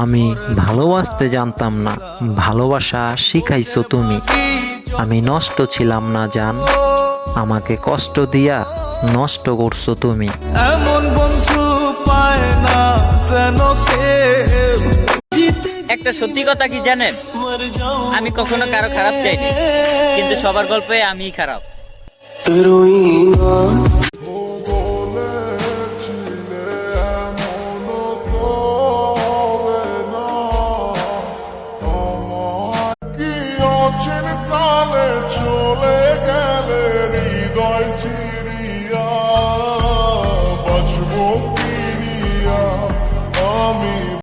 আমি ভালোবাসতে জানতাম না, ভালোবাসা শিখাইছো তুমি। আমি নষ্ট ছিলাম না জান, আমাকে কষ্ট দিয়া নষ্ট করছো তুমি। এমন বন্ধু পায় না যেন কেউ। একটা সত্যি কথা কি জানেন, আমি কখনো কারো খারাপ চাইনি, কিন্তু সবার গল্পে আমিই খারাপ। রুই